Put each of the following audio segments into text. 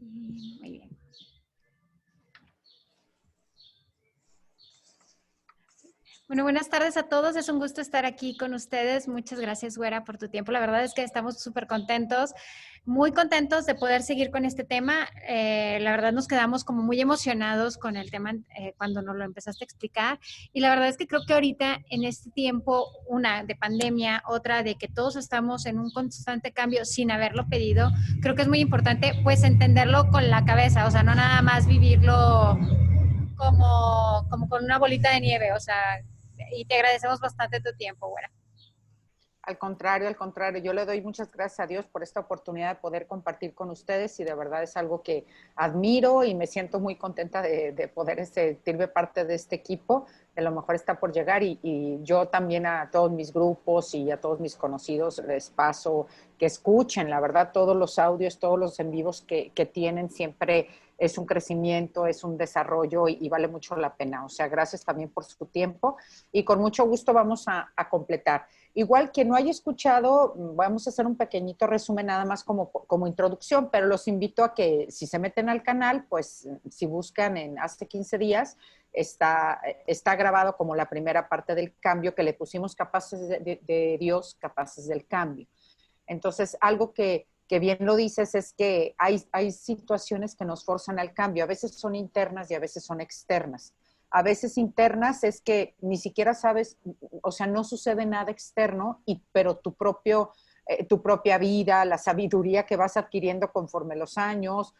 Muy bien. Bueno, buenas tardes a todos. Es un gusto estar aquí con ustedes. Muchas gracias, Güera, por tu tiempo. La verdad es que estamos súper contentos, muy contentos de poder seguir con este tema. La verdad nos quedamos como muy emocionados con el tema cuando nos lo empezaste a explicar. Y la verdad es que creo que ahorita en este tiempo, una de pandemia, otra de que todos estamos en un constante cambio sin haberlo pedido, creo que es muy importante pues entenderlo con la cabeza, o sea, no nada más vivirlo como con una bolita de nieve, o sea, y te agradecemos bastante tu tiempo, güera. Al contrario, yo le doy muchas gracias a Dios por esta oportunidad de poder compartir con ustedes y de verdad es algo que admiro y me siento muy contenta de poder sentirme parte de este equipo, que a lo mejor está por llegar y yo también a todos mis grupos y a todos mis conocidos les paso que escuchen, la verdad, todos los audios, todos los en vivos que tienen siempre es un crecimiento, es un desarrollo y vale mucho la pena. O sea, gracias también por su tiempo y con mucho gusto vamos a completar. Igual quien no haya escuchado, vamos a hacer un pequeñito resumen nada más como introducción, pero los invito a que si se meten al canal, pues si buscan en hace 15 días, está grabado como la primera parte del cambio que le pusimos capaces de Dios, capaces del cambio. Entonces, algo que bien lo dices es que hay situaciones que nos forzan al cambio, a veces son internas y a veces son externas. A veces internas es que ni siquiera sabes, o sea, no sucede nada externo, pero tu propia vida, la sabiduría que vas adquiriendo conforme los años,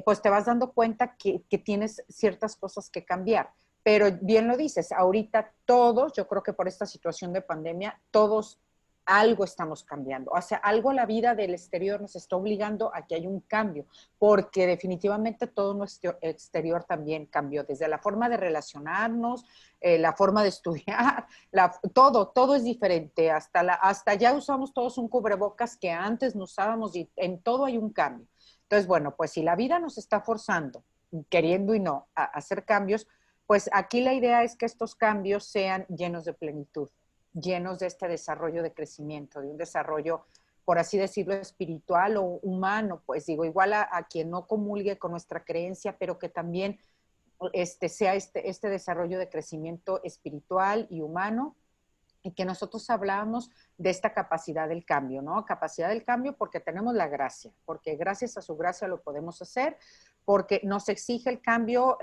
pues te vas dando cuenta que tienes ciertas cosas que cambiar. Pero bien lo dices, ahorita todos, yo creo que por esta situación de pandemia, todos algo estamos cambiando. O sea, algo la vida del exterior nos está obligando a que haya un cambio, porque definitivamente todo nuestro exterior también cambió, desde la forma de relacionarnos, la forma de estudiar, todo es diferente. Hasta ya usamos todos un cubrebocas que antes no usábamos y en todo hay un cambio. Entonces, bueno, pues si la vida nos está forzando, queriendo y no, a hacer cambios, pues aquí la idea es que estos cambios sean llenos de plenitud, llenos de este desarrollo de crecimiento, de un desarrollo, por así decirlo, espiritual o humano, pues digo, igual a quien no comulgue con nuestra creencia, pero que también sea este desarrollo de crecimiento espiritual y humano y que nosotros hablamos de esta capacidad del cambio, ¿no? Capacidad del cambio porque tenemos la gracia, porque gracias a su gracia lo podemos hacer, porque nos exige el cambio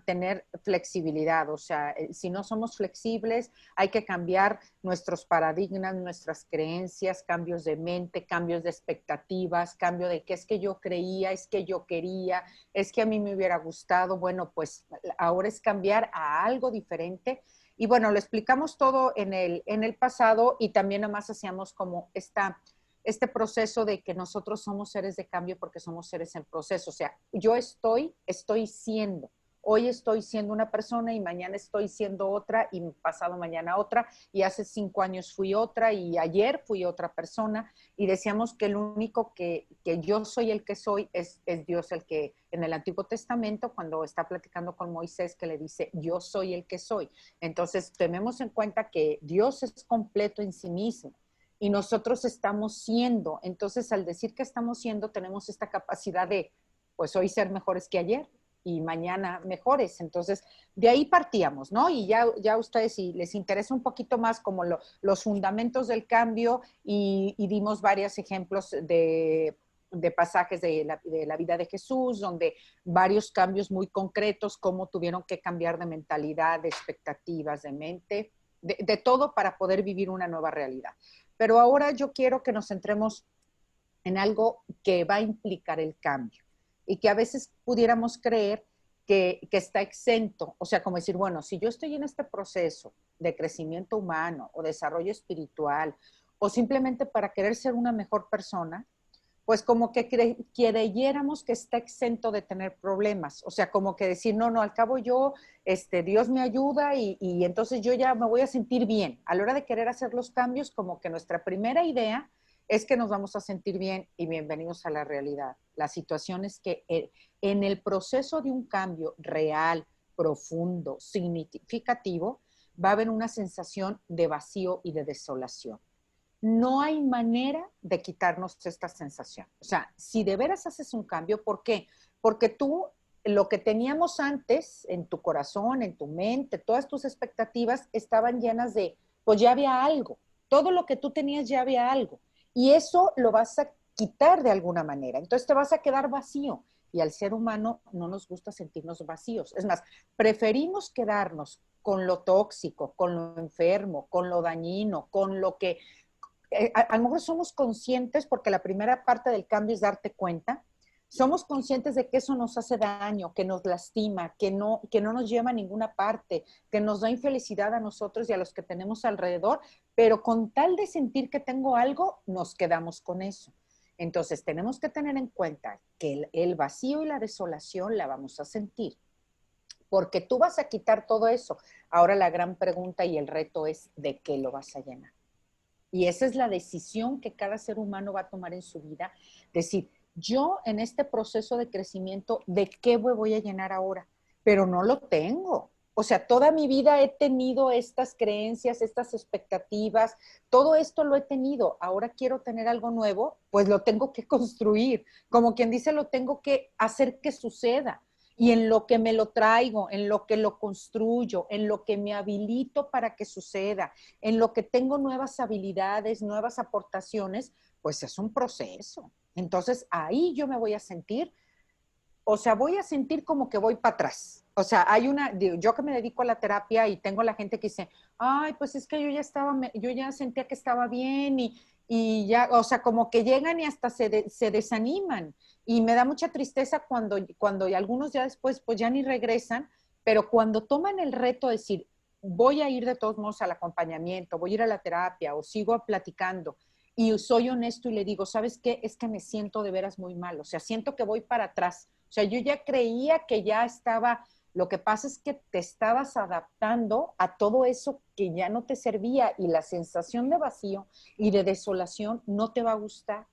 tener flexibilidad, o sea, si no somos flexibles, hay que cambiar nuestros paradigmas, nuestras creencias, cambios de mente, cambios de expectativas, cambio de qué es que yo creía, es que yo quería, es que a mí me hubiera gustado, bueno, pues ahora es cambiar a algo diferente. Y bueno, lo explicamos todo en el pasado y también nomás hacíamos como este proceso de que nosotros somos seres de cambio porque somos seres en proceso. O sea, yo estoy siendo. Hoy estoy siendo una persona y mañana estoy siendo otra y pasado mañana otra y hace 5 años fui otra y ayer fui otra persona y decíamos que el único que yo soy el que soy es Dios el que en el Antiguo Testamento cuando está platicando con Moisés que le dice yo soy el que soy. Entonces tenemos en cuenta que Dios es completo en sí mismo y nosotros estamos siendo. Entonces, al decir que estamos siendo, tenemos esta capacidad de, pues hoy ser mejores que ayer y mañana mejores. Entonces, de ahí partíamos, ¿no? Y ya ustedes, si les interesa un poquito más como los fundamentos del cambio y dimos varios ejemplos de pasajes de la vida de Jesús, donde varios cambios muy concretos, cómo tuvieron que cambiar de mentalidad, de expectativas, de mente, de todo para poder vivir una nueva realidad. Pero ahora yo quiero que nos centremos en algo que va a implicar el cambio y que a veces pudiéramos creer que está exento, o sea, como decir, bueno, si yo estoy en este proceso de crecimiento humano o desarrollo espiritual o simplemente para querer ser una mejor persona, pues como que creyéramos que está exento de tener problemas, o sea, como que decir, no, al cabo yo, Dios me ayuda y entonces yo ya me voy a sentir bien. A la hora de querer hacer los cambios, como que nuestra primera idea es que nos vamos a sentir bien y bienvenidos a la realidad. La situación es que en el proceso de un cambio real, profundo, significativo, va a haber una sensación de vacío y de desolación. no hay manera de quitarnos esta sensación. O sea, si de veras haces un cambio, ¿por qué? Porque tú, lo que teníamos antes en tu corazón, en tu mente, todas tus expectativas estaban llenas de, pues ya había algo. Todo lo que tú tenías ya había algo. Y eso lo vas a quitar de alguna manera. Entonces te vas a quedar vacío. Y al ser humano no nos gusta sentirnos vacíos. Es más, preferimos quedarnos con lo tóxico, con lo enfermo, con lo dañino, con lo que a lo mejor somos conscientes, porque la primera parte del cambio es darte cuenta, somos conscientes de que eso nos hace daño, que nos lastima, que no nos lleva a ninguna parte, que nos da infelicidad a nosotros y a los que tenemos alrededor, pero con tal de sentir que tengo algo, nos quedamos con eso. Entonces tenemos que tener en cuenta que el vacío y la desolación la vamos a sentir, porque tú vas a quitar todo eso. Ahora la gran pregunta y el reto es ¿de qué lo vas a llenar? Y esa es la decisión que cada ser humano va a tomar en su vida. Decir, yo en este proceso de crecimiento, ¿de qué me voy a llenar ahora? Pero no lo tengo. O sea, toda mi vida he tenido estas creencias, estas expectativas, todo esto lo he tenido. Ahora quiero tener algo nuevo, pues lo tengo que construir. Como quien dice, lo tengo que hacer que suceda. Y en lo que me lo traigo, en lo que lo construyo, en lo que me habilito para que suceda, en lo que tengo nuevas habilidades, nuevas aportaciones, pues es un proceso. Entonces ahí yo me voy a sentir, o sea, voy a sentir como que voy para atrás. O sea, hay una, yo que me dedico a la terapia y tengo la gente que dice, ay, pues es que yo ya estaba, yo ya sentía que estaba bien y ya, o sea, como que llegan y hasta se desaniman. Y me da mucha tristeza cuando algunos ya después, pues ya ni regresan, pero cuando toman el reto de decir, voy a ir de todos modos al acompañamiento, voy a ir a la terapia o sigo platicando y soy honesto y le digo, ¿sabes qué? Es que me siento de veras muy mal, o sea, siento que voy para atrás. O sea, yo ya creía que ya estaba, lo que pasa es que te estabas adaptando a todo eso que ya no te servía y la sensación de vacío y de desolación no te va a gustar.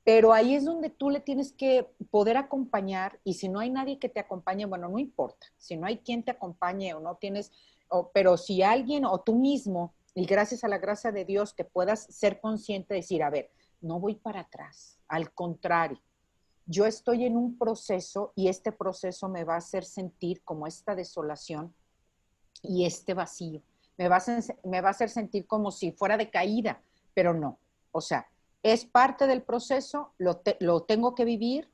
Pero ahí es donde tú le tienes que poder acompañar y si no hay nadie que te acompañe, bueno, no importa, si no hay quien te acompañe o no tienes, pero si alguien o tú mismo, y gracias a la gracia de Dios, que puedas ser consciente de decir, a ver, no voy para atrás, al contrario, yo estoy en un proceso y este proceso me va a hacer sentir como esta desolación y este vacío. Me va a hacer sentir como si fuera de caída, pero no. O sea, es parte del proceso, lo tengo que vivir.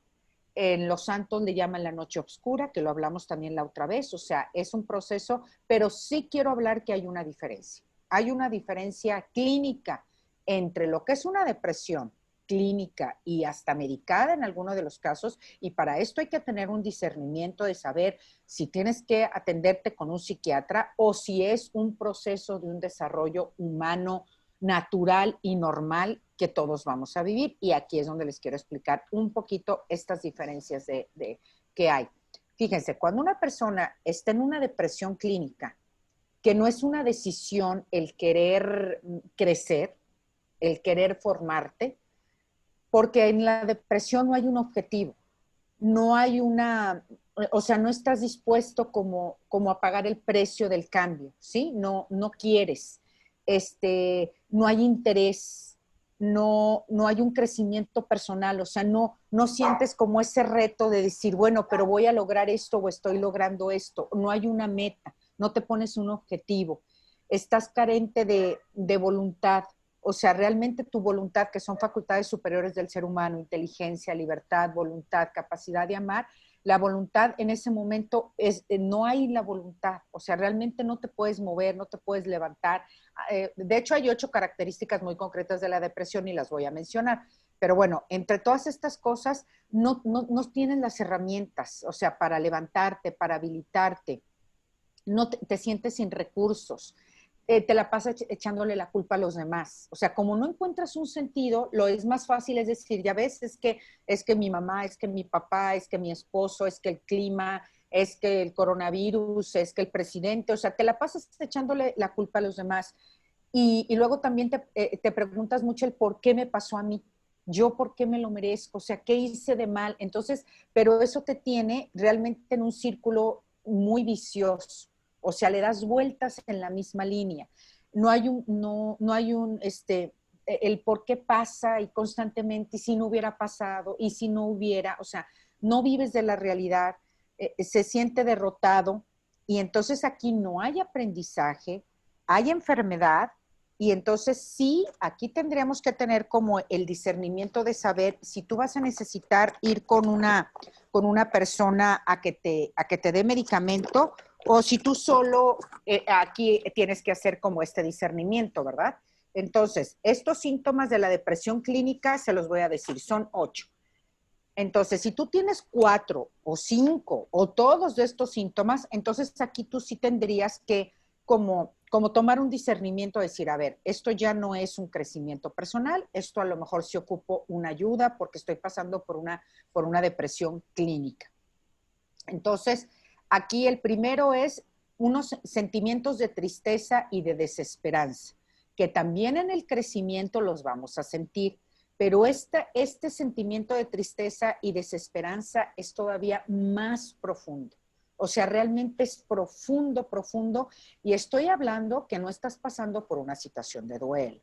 En Los Santos le llaman la noche oscura, que lo hablamos también la otra vez. O sea, es un proceso, pero sí quiero hablar que hay una diferencia. Hay una diferencia clínica entre lo que es una depresión clínica y hasta medicada en algunos de los casos, y para esto hay que tener un discernimiento de saber si tienes que atenderte con un psiquiatra o si es un proceso de un desarrollo humano natural y normal que todos vamos a vivir. Y aquí es donde les quiero explicar un poquito estas diferencias que hay. Fíjense, cuando una persona está en una depresión clínica, que no es una decisión el querer crecer, el querer formarte, porque en la depresión no hay un objetivo, no hay una, o sea, no estás dispuesto como a pagar el precio del cambio, ¿sí? No quieres, no hay interés, no hay un crecimiento personal, o sea, no sientes como ese reto de decir, bueno, pero voy a lograr esto o estoy logrando esto, no hay una meta, no te pones un objetivo, estás carente de voluntad, o sea, realmente tu voluntad, que son facultades superiores del ser humano, inteligencia, libertad, voluntad, capacidad de amar, la voluntad en ese momento no hay la voluntad, o sea, realmente no te puedes mover, no te puedes levantar. De hecho, hay 8 características muy concretas de la depresión y las voy a mencionar. Pero bueno, entre todas estas cosas, no tienes las herramientas, o sea, para levantarte, para habilitarte, no te sientes sin recursos, te la pasas echándole la culpa a los demás. O sea, como no encuentras un sentido, lo es más fácil es decir, ya ves, es que mi mamá, es que mi papá, es que mi esposo, es que el clima, es que el coronavirus, es que el presidente, o sea, te la pasas echándole la culpa a los demás. Y luego también te preguntas mucho el por qué me pasó a mí, yo por qué me lo merezco, o sea, qué hice de mal. Entonces, pero eso te tiene realmente en un círculo muy vicioso. O sea, le das vueltas en la misma línea. No hay un, el por qué pasa y constantemente, y si no hubiera pasado, y si no hubiera, o sea, no vives de la realidad, se siente derrotado, y entonces aquí no hay aprendizaje, hay enfermedad, y entonces sí, aquí tendríamos que tener como el discernimiento de saber si tú vas a necesitar ir con una persona a que te dé medicamento, o si tú solo aquí tienes que hacer como este discernimiento, ¿verdad? Entonces, estos síntomas de la depresión clínica, se los voy a decir, son 8. Entonces, si tú tienes 4 o 5 o todos de estos síntomas, entonces aquí tú sí tendrías que como tomar un discernimiento, decir, a ver, esto ya no es un crecimiento personal, esto a lo mejor sí ocupo una ayuda porque estoy pasando por una depresión clínica. Entonces, aquí el primero es unos sentimientos de tristeza y de desesperanza, que también en el crecimiento los vamos a sentir, pero este sentimiento de tristeza y desesperanza es todavía más profundo. O sea, realmente es profundo, profundo, y estoy hablando que no estás pasando por una situación de duelo.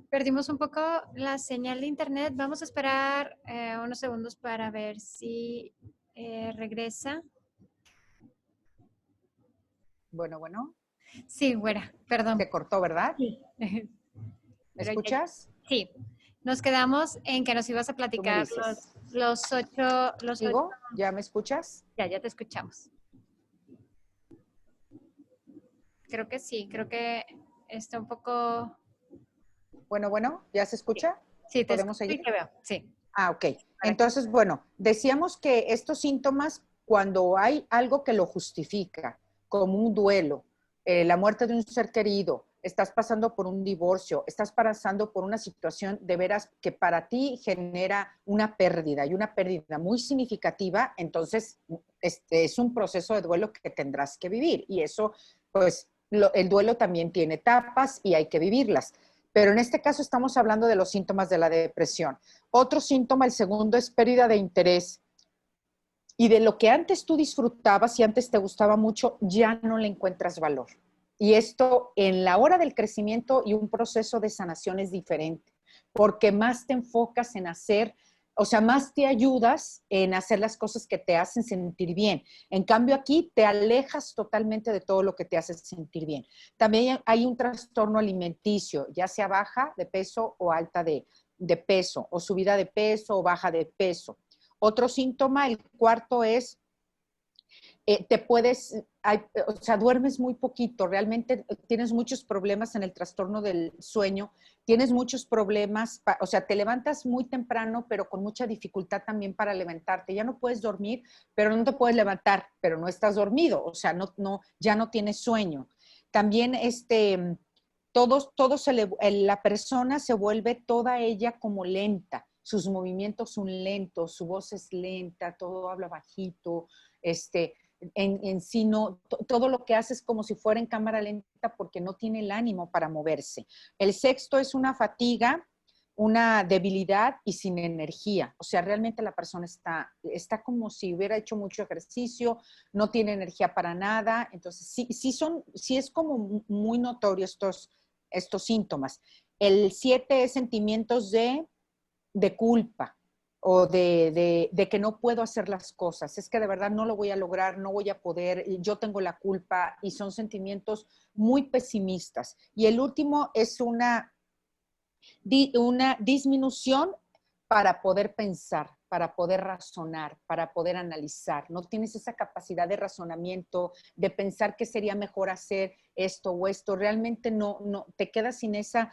Perdimos un poco la señal de internet. Vamos a esperar unos segundos para ver si regresa. Bueno, bueno. Sí, güera, perdón. Se cortó, ¿verdad? Sí. ¿Me Pero escuchas? sí, nos quedamos en que nos ibas a Tú me platicar dices. los ocho. ¿Sigo? ¿Ya me escuchas? Ya te escuchamos. Creo que sí, creo que está un poco. Bueno, bueno, ¿ya se Sí, escucha? sí, te ¿Podemos escucho y seguir? te veo. Sí. Ah, ok. Para que- Entonces, bueno, decíamos que estos síntomas, cuando hay algo que lo justifica, como un duelo, la muerte de un ser querido, estás pasando por un divorcio, estás pasando por una situación de veras que para ti genera una pérdida y una pérdida muy significativa, entonces este es un proceso de duelo que tendrás que vivir. Y eso, pues, el duelo también tiene etapas y hay que vivirlas. Pero en este caso estamos hablando de los síntomas de la depresión. Otro síntoma, el segundo, es pérdida de interés. Y de lo que antes tú disfrutabas y antes te gustaba mucho, ya no le encuentras valor. Y esto en la hora del crecimiento y un proceso de sanación es diferente, porque más te enfocas en hacer, o sea, más te ayudas en hacer las cosas que te hacen sentir bien. En cambio, aquí te alejas totalmente de todo lo que te hace sentir bien. También hay un trastorno alimenticio, ya sea baja de peso o alta de peso, o subida de peso o baja de peso. Otro síntoma, el cuarto es, o sea, duermes muy poquito, realmente tienes muchos problemas en el trastorno del sueño, tienes muchos problemas, o sea, te levantas muy temprano, pero con mucha dificultad también para levantarte. Ya no puedes dormir, pero no te puedes levantar, pero no estás dormido, o sea, ya no tienes sueño. También la persona se vuelve toda ella como lenta, sus movimientos son lentos, su voz es lenta, todo habla bajito, en sí no, todo lo que hace es como si fuera en cámara lenta porque no tiene el ánimo para moverse. El sexto es una fatiga, una debilidad y sin energía. O sea, realmente la persona está como si hubiera hecho mucho ejercicio, no tiene energía para nada. Entonces, sí es como muy notorio estos síntomas. El 7 es sentimientos de culpa o de que no puedo hacer las cosas. Es que de verdad no lo voy a lograr, no voy a poder, yo tengo la culpa, y son sentimientos muy pesimistas. Y el último es una disminución para poder pensar, para poder razonar, para poder analizar. No tienes esa capacidad de razonamiento, de pensar qué sería mejor hacer esto o esto. Realmente no te quedas sin esa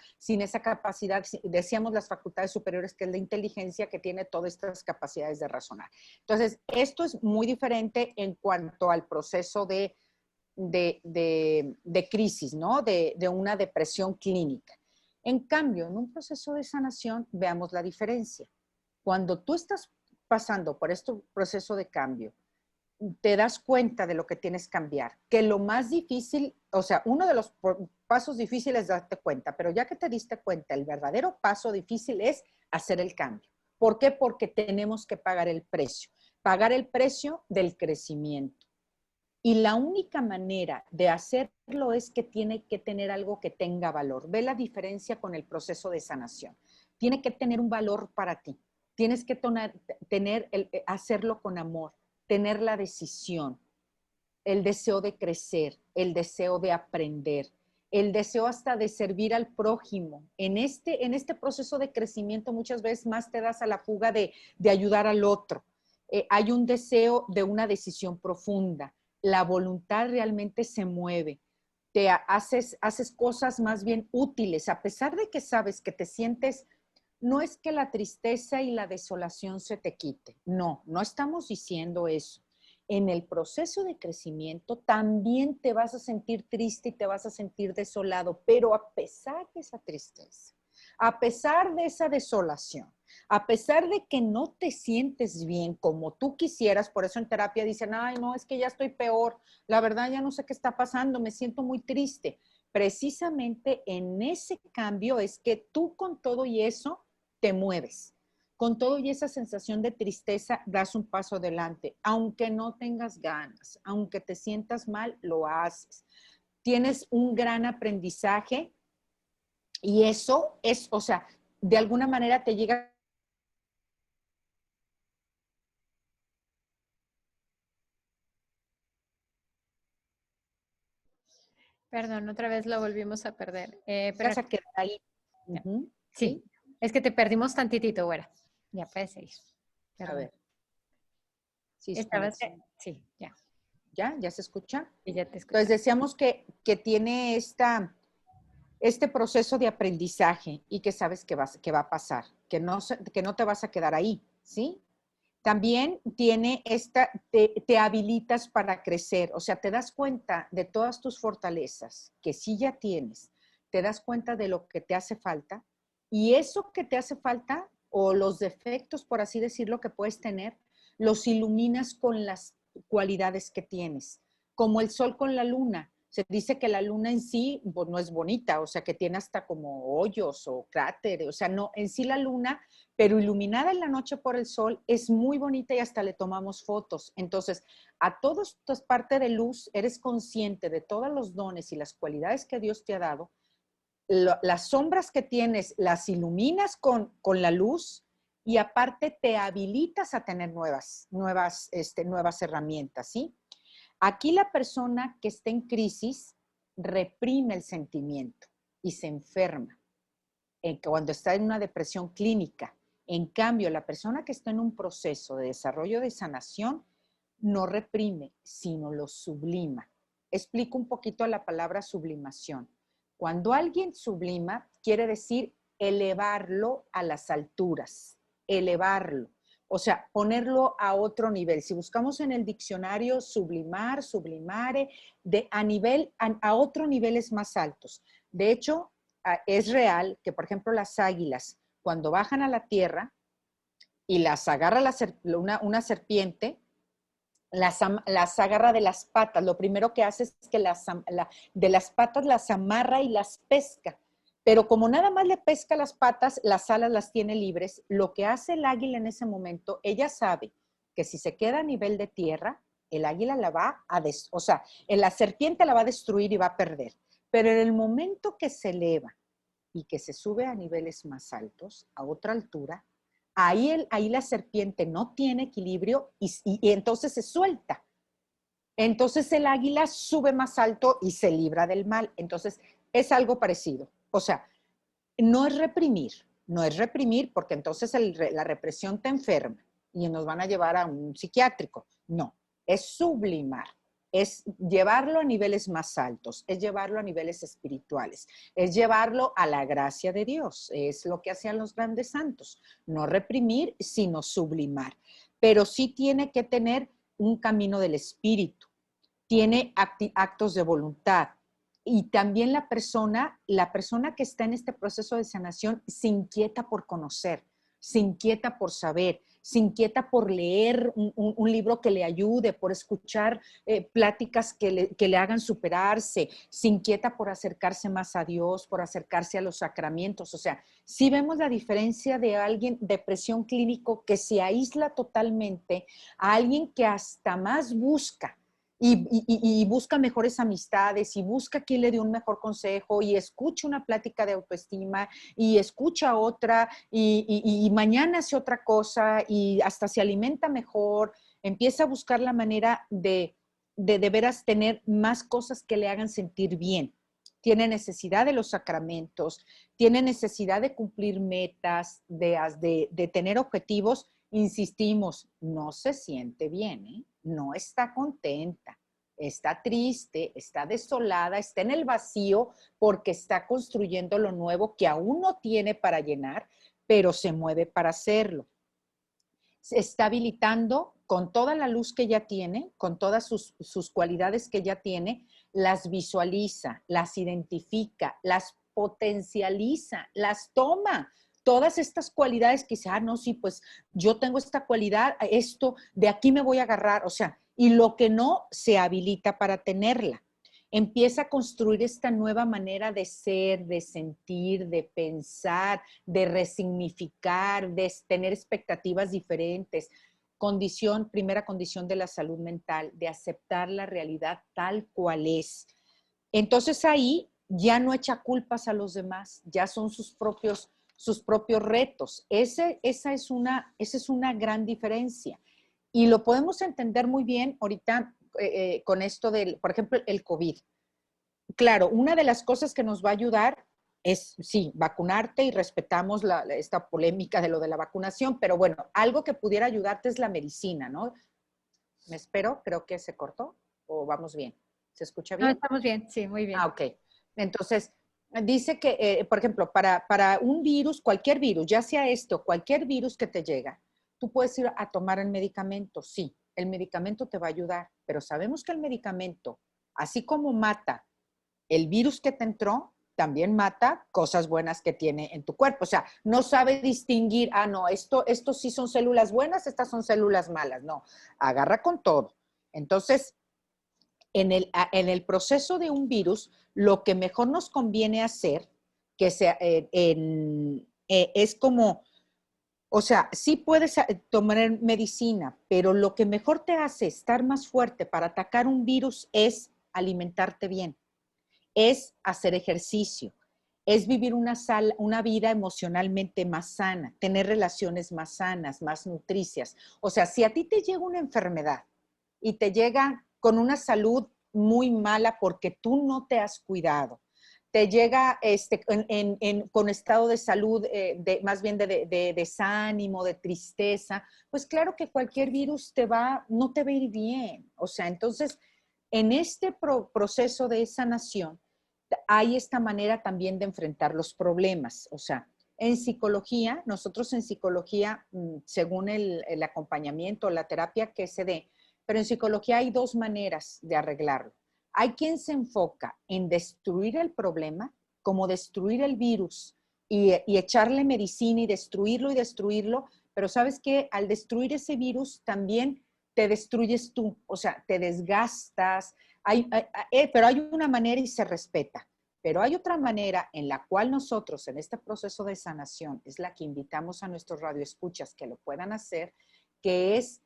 capacidad. Decíamos las facultades superiores, que es la inteligencia, que tiene todas estas capacidades de razonar. Entonces, esto es muy diferente en cuanto al proceso de crisis, ¿no? De una depresión clínica. En cambio, en un proceso de sanación, veamos la diferencia. Cuando tú estás pasando por este proceso de cambio, te das cuenta de lo que tienes que cambiar, que lo más difícil, o sea, uno de los pasos difíciles es darte cuenta, pero ya que te diste cuenta, el verdadero paso difícil es hacer el cambio. ¿Por qué? Porque tenemos que pagar el precio. pagar el precio del crecimiento. Y la única manera de hacerlo es que tiene que tener algo que tenga valor. Ve la diferencia con el proceso de sanación. Tiene que tener un valor para ti. Tienes que hacerlo con amor, tener la decisión, el deseo de crecer, el deseo de aprender, el deseo hasta de servir al prójimo. En este proceso de crecimiento muchas veces más te das a la fuga de ayudar al otro. Hay un deseo de una decisión profunda. La voluntad realmente se mueve. Haces cosas más bien útiles, a pesar de que sabes que te sientes. No es que la tristeza y la desolación se te quite. No, no estamos diciendo eso. En el proceso de crecimiento también te vas a sentir triste y te vas a sentir desolado, pero a pesar de esa tristeza, a pesar de esa desolación, a pesar de que no te sientes bien como tú quisieras, por eso en terapia dicen, ay, no, es que ya estoy peor, la verdad ya no sé qué está pasando, me siento muy triste. Precisamente en ese cambio es que tú con todo y eso te mueves. Con todo y esa sensación de tristeza, das un paso adelante. Aunque no tengas ganas, aunque te sientas mal, lo haces. Tienes un gran aprendizaje y eso es, o sea, de alguna manera te llega. Perdón, otra vez lo volvimos a perder. Pero Vas a quedar ahí. sí, ¿Sí? es que te perdimos tantitito, güera. Ya puedes seguir. A Perdón. ver. Sí, su Estabas, conexión. sí, ya. ¿Ya? ¿Ya se escucha? Y ya te escucho. Entonces decíamos que tiene este proceso de aprendizaje y que sabes que va a pasar, que no te vas a quedar ahí, ¿sí? También te habilitas para crecer, o sea, te das cuenta de todas tus fortalezas que sí ya tienes, te das cuenta de lo que te hace falta y eso que te hace falta o los defectos, por así decirlo, que puedes tener, los iluminas con las cualidades que tienes, como el sol con la luna. Se dice que la luna en sí pues, no es bonita, o sea, que tiene hasta como hoyos o cráteres, o sea, no, en sí la luna, pero iluminada en la noche por el sol, es muy bonita y hasta le tomamos fotos. Entonces, a todos tu parte de luz, eres consciente de todos los dones y las cualidades que Dios te ha dado, las sombras que tienes las iluminas con la luz y aparte te habilitas a tener nuevas herramientas, ¿sí? Aquí la persona que está en crisis reprime el sentimiento y se enferma cuando está en una depresión clínica. En cambio, la persona que está en un proceso de desarrollo de sanación no reprime, sino lo sublima. Explico un poquito la palabra sublimación. Cuando alguien sublima, quiere decir elevarlo a las alturas, elevarlo. O sea, ponerlo a otro nivel. Si buscamos en el diccionario sublimar, sublimare, a otros niveles más altos. De hecho, es real que, por ejemplo, las águilas, cuando bajan a la tierra y las agarra una serpiente, las agarra de las patas. Lo primero que hace es que de las patas las amarra y las pesca. Pero como nada más le pesca las patas, las alas las tiene libres, lo que hace el águila en ese momento, ella sabe que si se queda a nivel de tierra, el águila la va a o sea, la serpiente la va a destruir y va a perder. Pero en el momento que se eleva y que se sube a niveles más altos, a otra altura, ahí la serpiente no tiene equilibrio y entonces se suelta. Entonces el águila sube más alto y se libra del mal. Entonces es algo parecido. O sea, no es reprimir porque entonces la represión te enferma y nos van a llevar a un psiquiátrico. No, es sublimar, es llevarlo a niveles más altos, es llevarlo a niveles espirituales, es llevarlo a la gracia de Dios, es lo que hacían los grandes santos, no reprimir, sino sublimar. Pero sí tiene que tener un camino del espíritu, tiene actos de voluntad, y también la persona que está en este proceso de sanación se inquieta por conocer, se inquieta por saber, se inquieta por leer un libro que le ayude, por escuchar pláticas que le hagan superarse, se inquieta por acercarse más a Dios, por acercarse a los sacramentos. O sea, sí vemos la diferencia de alguien, depresión clínico, que se aísla totalmente, a alguien que hasta más busca. Y busca mejores amistades y busca quien le dé un mejor consejo y escucha una plática de autoestima y escucha otra y mañana hace otra cosa y hasta se alimenta mejor, empieza a buscar la manera de veras tener más cosas que le hagan sentir bien. Tiene necesidad de los sacramentos, tiene necesidad de cumplir metas, de tener objetivos. Insistimos, no se siente bien, ¿eh? No está contenta, está triste, está desolada, está en el vacío porque está construyendo lo nuevo que aún no tiene para llenar, pero se mueve para hacerlo. Se está habilitando con toda la luz que ya tiene, con todas sus cualidades que ya tiene, las visualiza, las identifica, las potencializa, las toma. Todas estas cualidades que dice, no, sí, pues yo tengo esta cualidad, esto, de aquí me voy a agarrar, o sea, y lo que no, se habilita para tenerla. Empieza a construir esta nueva manera de ser, de sentir, de pensar, de resignificar, de tener expectativas diferentes. Primera condición de la salud mental, de aceptar la realidad tal cual es. Entonces ahí ya no echa culpas a los demás, ya son sus propios retos. Esa es una gran diferencia. Y lo podemos entender muy bien ahorita con esto del, por ejemplo, el COVID. Claro, una de las cosas que nos va a ayudar es, sí, vacunarte y respetamos esta polémica de lo de la vacunación, pero bueno, algo que pudiera ayudarte es la medicina, ¿no? Me espero, creo que se cortó o vamos bien. ¿Se escucha No, bien? estamos bien, sí, muy bien. Ok. Entonces, dice que, por ejemplo, para un virus, cualquier virus, ya sea esto, cualquier virus que te llega, tú puedes ir a tomar el medicamento. Sí, el medicamento te va a ayudar, pero sabemos que el medicamento, así como mata el virus que te entró, también mata cosas buenas que tiene en tu cuerpo. O sea, no sabe distinguir, no, esto sí son células buenas, estas son células malas. No, agarra con todo. Entonces, en el proceso de un virus, lo que mejor nos conviene hacer, que sea, es como, o sea, sí puedes tomar medicina, pero lo que mejor te hace estar más fuerte para atacar un virus es alimentarte bien, es hacer ejercicio, es vivir una vida emocionalmente más sana, tener relaciones más sanas, más nutricias. O sea, si a ti te llega una enfermedad y te llega con una salud muy mala porque tú no te has cuidado, te llega con estado de salud, más bien de desánimo, de tristeza, pues claro que cualquier virus no te va a ir bien. O sea, entonces, en este proceso de sanación, hay esta manera también de enfrentar los problemas. O sea, en psicología, nosotros en psicología, según el acompañamiento, la terapia que se dé, pero en psicología hay dos maneras de arreglarlo. Hay quien se enfoca en destruir el problema, como destruir el virus y echarle medicina y destruirlo, pero sabes que al destruir ese virus también te destruyes tú, o sea, te desgastas, pero hay una manera y se respeta. Pero hay otra manera en la cual nosotros en este proceso de sanación es la que invitamos a nuestros radioescuchas que lo puedan hacer, que es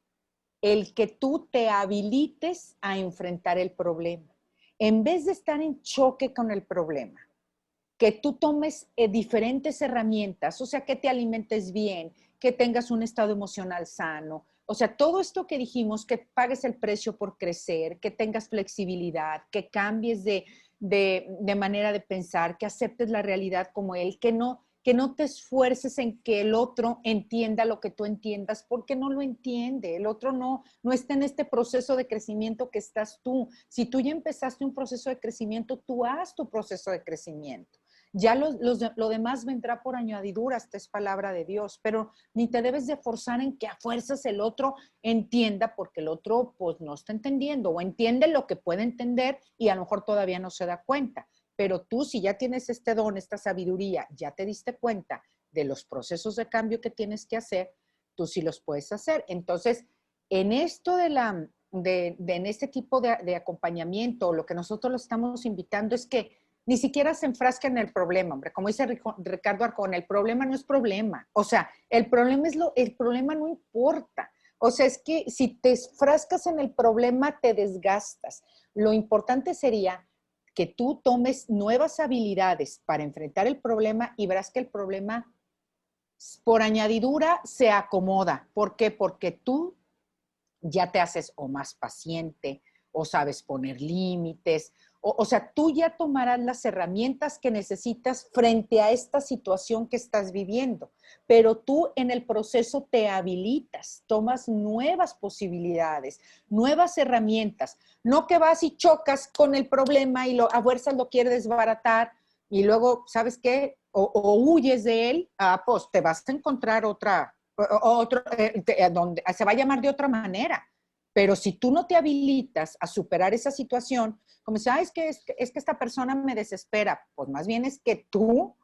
el que tú te habilites a enfrentar el problema. En vez de estar en choque con el problema, que tú tomes diferentes herramientas, o sea, que te alimentes bien, que tengas un estado emocional sano, o sea, todo esto que dijimos, que pagues el precio por crecer, que tengas flexibilidad, que cambies de manera de pensar, que aceptes la realidad como él, que no te esfuerces en que el otro entienda lo que tú entiendas, porque no lo entiende. El otro no está en este proceso de crecimiento que estás tú. Si tú ya empezaste un proceso de crecimiento, tú haz tu proceso de crecimiento. Ya lo demás vendrá por añadidura, esta es palabra de Dios, pero ni te debes de forzar en que a fuerzas el otro entienda, porque el otro pues no está entendiendo o entiende lo que puede entender y a lo mejor todavía no se da cuenta. Pero tú, si ya tienes este don, esta sabiduría, ya te diste cuenta de los procesos de cambio que tienes que hacer, tú sí los puedes hacer. Entonces, en esto en este tipo de acompañamiento, lo que nosotros lo estamos invitando es que ni siquiera se enfrasca en el problema, hombre. Como dice Ricardo Arjona, el problema no es problema. O sea, el problema no importa. O sea, es que si te enfrascas en el problema, te desgastas. Lo importante sería que tú tomes nuevas habilidades para enfrentar el problema y verás que el problema, por añadidura, se acomoda. ¿Por qué? Porque tú ya te haces o más paciente, o sabes poner límites, o sea, tú ya tomarás las herramientas que necesitas frente a esta situación que estás viviendo, pero tú en el proceso te habilitas, tomas nuevas posibilidades, nuevas herramientas, no que vas y chocas con el problema y a fuerzas lo quieres desbaratar y luego, ¿sabes qué? O huyes de él, pues te vas a encontrar donde se va a llamar de otra manera. Pero si tú no te habilitas a superar esa situación, como si, es que esta persona me desespera, pues más bien es que tú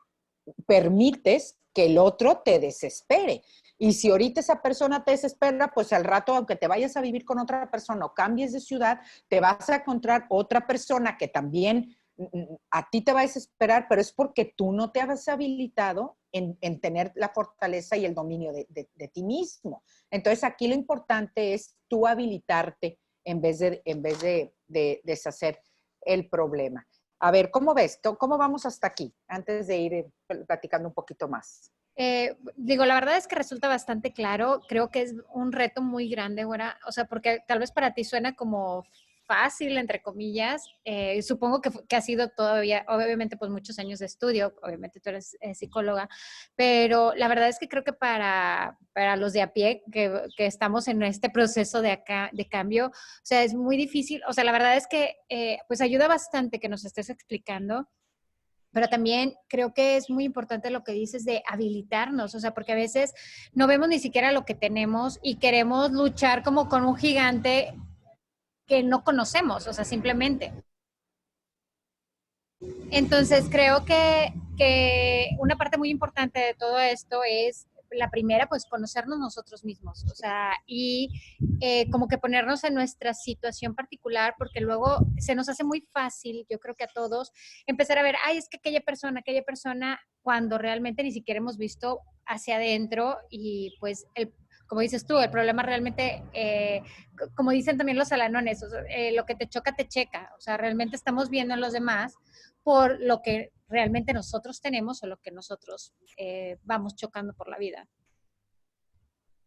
permites que el otro te desespere. Y si ahorita esa persona te desespera, pues al rato, aunque te vayas a vivir con otra persona o cambies de ciudad, te vas a encontrar otra persona que también a ti te va a desesperar, pero es porque tú no te has habilitado en tener la fortaleza y el dominio de ti mismo. Entonces aquí lo importante es tú habilitarte en vez de deshacer el problema. A ver, ¿cómo ves? ¿Cómo vamos hasta aquí? Antes de ir platicando un poquito más. Digo, la verdad es que resulta bastante claro. Creo que es un reto muy grande, güera. O sea, porque tal vez para ti suena como fácil, entre comillas. Supongo que ha sido todavía, obviamente, pues muchos años de estudio. Obviamente tú eres psicóloga, pero la verdad es que creo que para los de a pie que estamos en este proceso de cambio, o sea, es muy difícil. O sea, la verdad es que pues ayuda bastante que nos estés explicando. Pero también creo que es muy importante lo que dices de habilitarnos, o sea, porque a veces no vemos ni siquiera lo que tenemos y queremos luchar como con un gigante que no conocemos, o sea, simplemente. Entonces, creo que una parte muy importante de todo esto es la primera, pues conocernos nosotros mismos, o sea, y como que ponernos en nuestra situación particular, porque luego se nos hace muy fácil, yo creo que a todos, empezar a ver, ay, es que aquella persona, cuando realmente ni siquiera hemos visto hacia adentro y pues como dices tú, el problema realmente, como dicen también los alanones, o sea, lo que te choca, te checa, o sea, realmente estamos viendo en los demás por lo que realmente nosotros tenemos o lo que nosotros vamos chocando por la vida.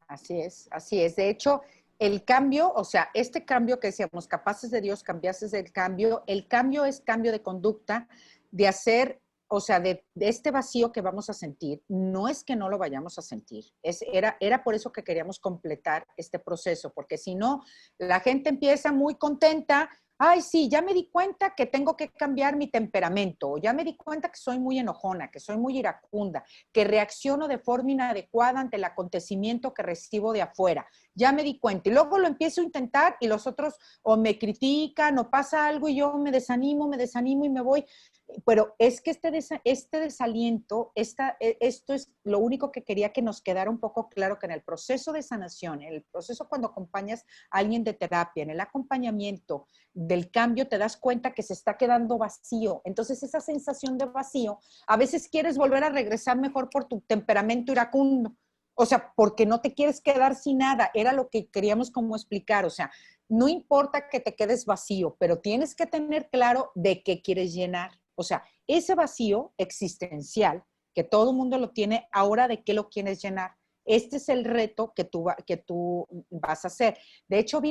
Así es, así es. De hecho, el cambio, o sea, este cambio que decíamos, capaces de Dios, cambiases del cambio, el cambio es cambio de conducta, de hacer, o sea, de este vacío que vamos a sentir, no es que no lo vayamos a sentir, era por eso que queríamos completar este proceso, porque si no, la gente empieza muy contenta. Ay, sí, ya me di cuenta que tengo que cambiar mi temperamento, o ya me di cuenta que soy muy enojona, que soy muy iracunda, que reacciono de forma inadecuada ante el acontecimiento que recibo de afuera. Ya me di cuenta. Y luego lo empiezo a intentar y los otros o me critican o pasa algo y yo me desanimo y me voy. Pero es que este desaliento, esto es lo único que quería que nos quedara un poco claro, que en el proceso de sanación, en el proceso cuando acompañas a alguien de terapia, en el acompañamiento del cambio, te das cuenta que se está quedando vacío. Entonces esa sensación de vacío, a veces quieres volver a regresar mejor por tu temperamento iracundo. O sea, porque no te quieres quedar sin nada. Era lo que queríamos como explicar. O sea, no importa que te quedes vacío, pero tienes que tener claro de qué quieres llenar. O sea, ese vacío existencial, que todo el mundo lo tiene, ahora de qué lo quieres llenar. Este es el reto que tú vas a hacer. De hecho,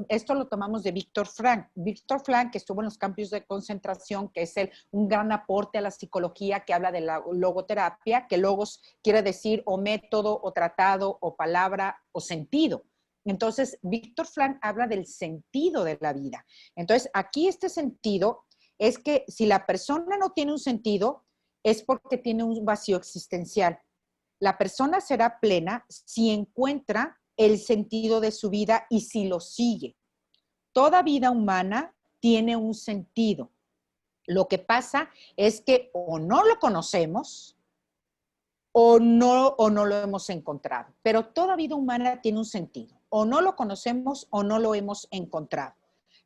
esto lo tomamos de Víctor Frank. Víctor Frank, que estuvo en los campos de concentración, que es un gran aporte a la psicología, que habla de la logoterapia, que logos quiere decir o método, o tratado, o palabra, o sentido. Entonces, Víctor Frank habla del sentido de la vida. Entonces, aquí este sentido es que si la persona no tiene un sentido, es porque tiene un vacío existencial. La persona será plena si encuentra el sentido de su vida y si lo sigue. Toda vida humana tiene un sentido. Lo que pasa es que o no lo conocemos o no lo hemos encontrado. Pero toda vida humana tiene un sentido. O no lo conocemos o no lo hemos encontrado.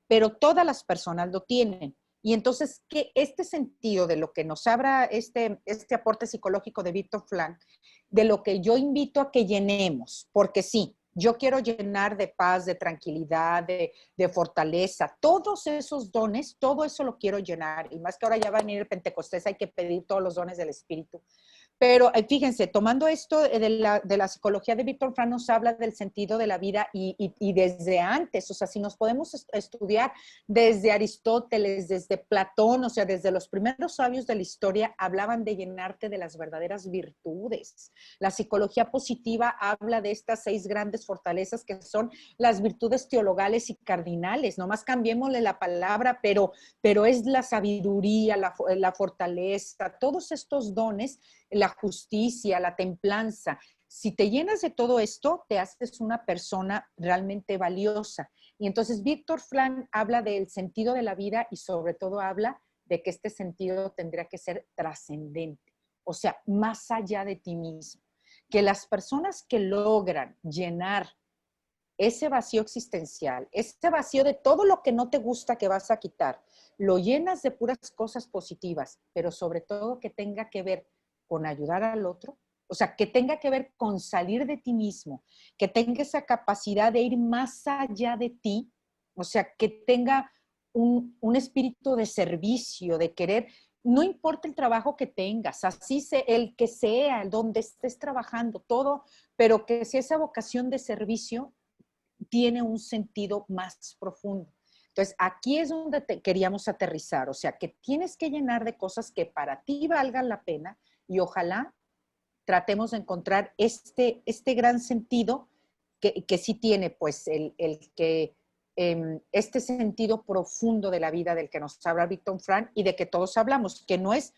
Pero todas las personas lo tienen. Y entonces, que este sentido de lo que nos abra este aporte psicológico de Víctor Frank, de lo que yo invito a que llenemos, porque sí, yo quiero llenar de paz, de tranquilidad, de fortaleza, todos esos dones, todo eso lo quiero llenar. Y más que ahora ya va a venir el Pentecostés, hay que pedir todos los dones del Espíritu. Pero fíjense, tomando esto de la psicología de Víctor Frank, nos habla del sentido de la vida y desde antes, o sea, si nos podemos estudiar desde Aristóteles, desde Platón, o sea, desde los primeros sabios de la historia, hablaban de llenarte de las verdaderas virtudes. La psicología positiva habla de estas 6 grandes fortalezas que son las virtudes teologales y cardinales, nomás cambiémosle la palabra, pero es la sabiduría, la fortaleza, todos estos dones, la justicia, la templanza. Si te llenas de todo esto, te haces una persona realmente valiosa. Y entonces Víctor Frank habla del sentido de la vida y sobre todo habla de que este sentido tendría que ser trascendente, o sea, más allá de ti mismo. Que las personas que logran llenar ese vacío existencial, ese vacío de todo lo que no te gusta que vas a quitar, lo llenas de puras cosas positivas, pero sobre todo que tenga que ver con ayudar al otro, o sea, que tenga que ver con salir de ti mismo, que tenga esa capacidad de ir más allá de ti, o sea, que tenga un espíritu de servicio, de querer, no importa el trabajo que tengas, así sea el que sea, el donde estés trabajando, todo, pero que si esa vocación de servicio tiene un sentido más profundo. Entonces, aquí es donde queríamos aterrizar, o sea, que tienes que llenar de cosas que para ti valgan la pena y ojalá tratemos de encontrar este gran sentido que sí tiene, pues, este sentido profundo de la vida del que nos habla Víctor Frank y de que todos hablamos, que no es,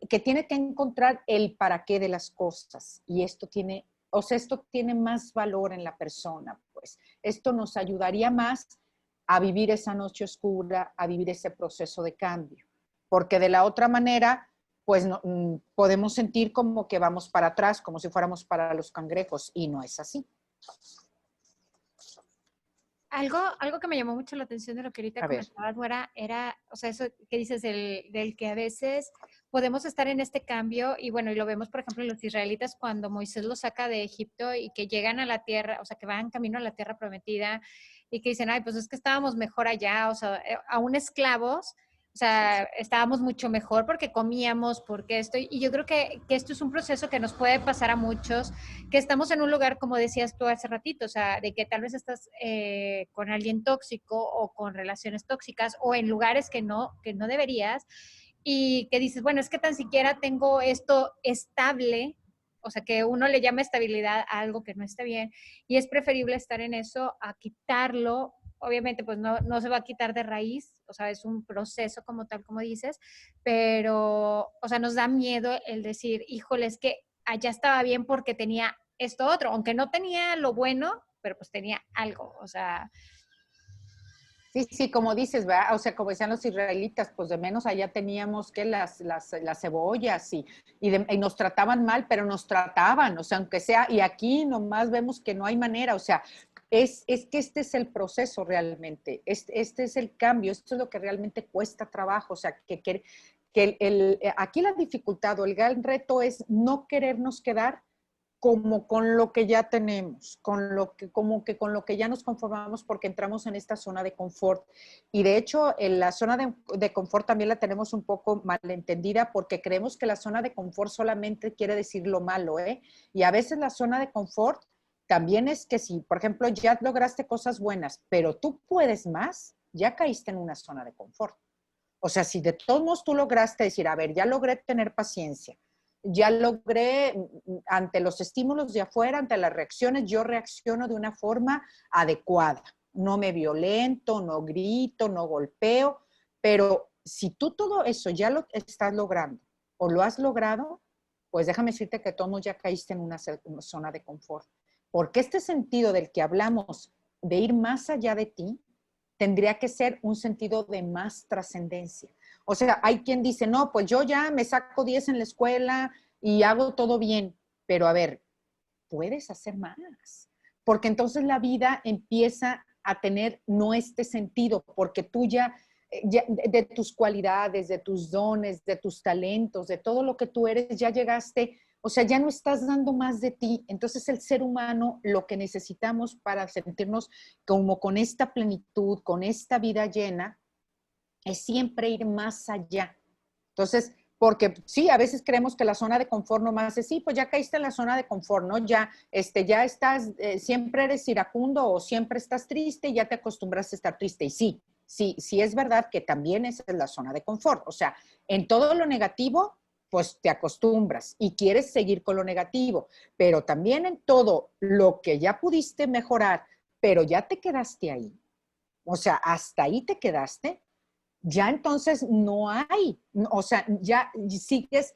que tiene que encontrar el para qué de las cosas. Y esto tiene, o sea, esto tiene más valor en la persona, pues. Esto nos ayudaría más a vivir esa noche oscura, a vivir ese proceso de cambio. Porque de la otra manera, pues no, podemos sentir como que vamos para atrás, como si fuéramos para los cangrejos, y no es así. Algo que me llamó mucho la atención de lo que ahorita A ver. comentabas, Güera, era, o sea, eso que dices del que a veces podemos estar en este cambio y bueno, y lo vemos, por ejemplo, en los israelitas cuando Moisés los saca de Egipto y que llegan a la tierra, o sea, que van camino a la tierra prometida y que dicen, ay, pues es que estábamos mejor allá, o sea, aún esclavos, o sea, estábamos mucho mejor porque comíamos, porque esto, y yo creo que esto es un proceso que nos puede pasar a muchos, que estamos en un lugar, como decías tú hace ratito, o sea, de que tal vez estás con alguien tóxico o con relaciones tóxicas o en lugares que no deberías y que dices, bueno, es que tan siquiera tengo esto estable, o sea, que uno le llama estabilidad a algo que no está bien y es preferible estar en eso a quitarlo. Obviamente, pues no se va a quitar de raíz, o sea, es un proceso como tal, como dices, pero, o sea, nos da miedo el decir, híjole, es que allá estaba bien porque tenía esto otro, aunque no tenía lo bueno, pero pues tenía algo, o sea. Sí, sí, como dices, ¿verdad? O sea, como decían los israelitas, pues de menos allá teníamos que las cebollas y nos trataban mal, pero nos trataban, o sea, aunque sea, y aquí nomás vemos que no hay manera, o sea, es que este es el proceso realmente, este es el cambio, esto es lo que realmente cuesta trabajo, o sea, aquí la dificultad o el gran reto es no querernos quedar como con lo que ya tenemos, como que con lo que ya nos conformamos porque entramos en esta zona de confort. Y de hecho, en la zona de confort también la tenemos un poco malentendida porque creemos que la zona de confort solamente quiere decir lo malo, ¿eh? Y a veces la zona de confort también es que si, por ejemplo, ya lograste cosas buenas, pero tú puedes más, ya caíste en una zona de confort. O sea, si de todos modos tú lograste decir, a ver, ya logré tener paciencia, ya logré ante los estímulos de afuera, ante las reacciones, yo reacciono de una forma adecuada. No me violento, no grito, no golpeo, pero si tú todo eso ya lo estás logrando o lo has logrado, pues déjame decirte que todos ya caíste en una zona de confort. Porque este sentido del que hablamos de ir más allá de ti, tendría que ser un sentido de más trascendencia. O sea, hay quien dice, no, pues yo ya me saco 10 en la escuela, y hago todo bien, pero a ver, puedes hacer más, porque entonces la vida empieza a tener no este sentido, porque tú ya de tus cualidades, de tus dones, de tus talentos, de todo lo que tú eres, ya llegaste, o sea, ya no estás dando más de ti. Entonces el ser humano, lo que necesitamos para sentirnos como con esta plenitud, con esta vida llena, es siempre ir más allá. Entonces, porque sí, a veces creemos que la zona de confort nomás es, sí, pues ya caíste en la zona de confort, ¿no? Ya estás, siempre eres iracundo o siempre estás triste y ya te acostumbras a estar triste. Y sí es verdad que también esa es la zona de confort. O sea, en todo lo negativo, pues te acostumbras y quieres seguir con lo negativo, pero también en todo lo que ya pudiste mejorar, pero ya te quedaste ahí. O sea, hasta ahí te quedaste, ya entonces no hay, o sea, ya sigues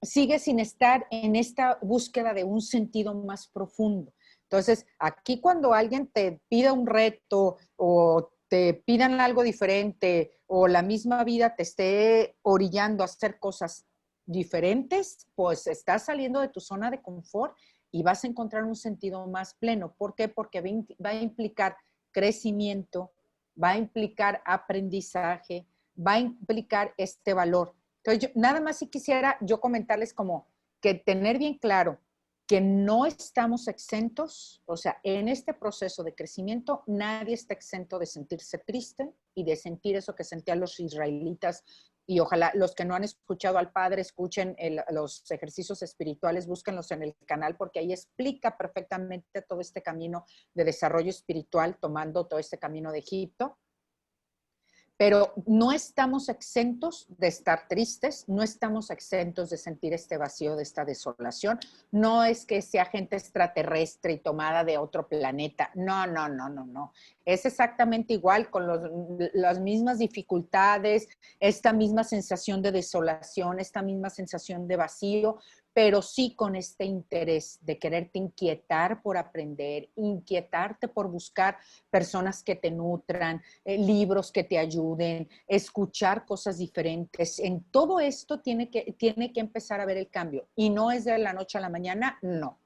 sin estar en esta búsqueda de un sentido más profundo. Entonces, aquí cuando alguien te pida un reto o te pidan algo diferente o la misma vida te esté orillando a hacer cosas diferentes, pues estás saliendo de tu zona de confort y vas a encontrar un sentido más pleno. ¿Por qué? Porque va a implicar crecimiento, va a implicar aprendizaje, va a implicar este valor. Entonces, nada más si quisiera yo comentarles como que tener bien claro que no estamos exentos, o sea, en este proceso de crecimiento nadie está exento de sentirse triste y de sentir eso que sentían los israelitas. Y ojalá los que no han escuchado al Padre escuchen los ejercicios espirituales, búsquenlos en el canal porque ahí explica perfectamente todo este camino de desarrollo espiritual, tomando todo este camino de Egipto. Pero no estamos exentos de estar tristes, no estamos exentos de sentir este vacío, de esta desolación. No es que sea gente extraterrestre y tomada de otro planeta. No. Es exactamente igual, con las mismas dificultades, esta misma sensación de desolación, esta misma sensación de vacío, pero sí con este interés de quererte inquietar por aprender, inquietarte por buscar personas que te nutran, libros que te ayuden, escuchar cosas diferentes. En todo esto tiene que empezar a ver el cambio. Y no es de la noche a la mañana, no.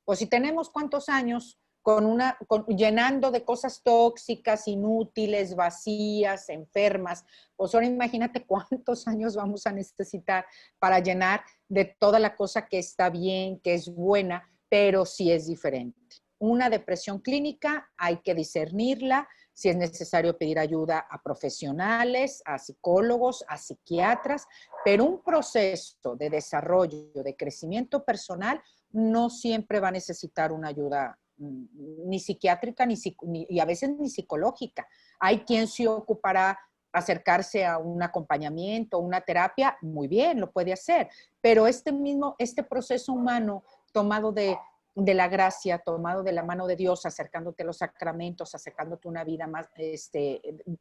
O si tenemos cuántos años llenando de cosas tóxicas, inútiles, vacías, enfermas, pues ahora imagínate cuántos años vamos a necesitar para llenar de toda la cosa que está bien, que es buena, pero sí es diferente. Una depresión clínica hay que discernirla, si es necesario pedir ayuda a profesionales, a psicólogos, a psiquiatras, pero un proceso de desarrollo, de crecimiento personal, no siempre va a necesitar una ayuda ni psiquiátrica y a veces ni psicológica. Hay quien se ocupará acercarse a un acompañamiento, una terapia, muy bien, lo puede hacer, pero este proceso humano tomado de la gracia, tomado de la mano de Dios, acercándote a los sacramentos, acercándote a una vida más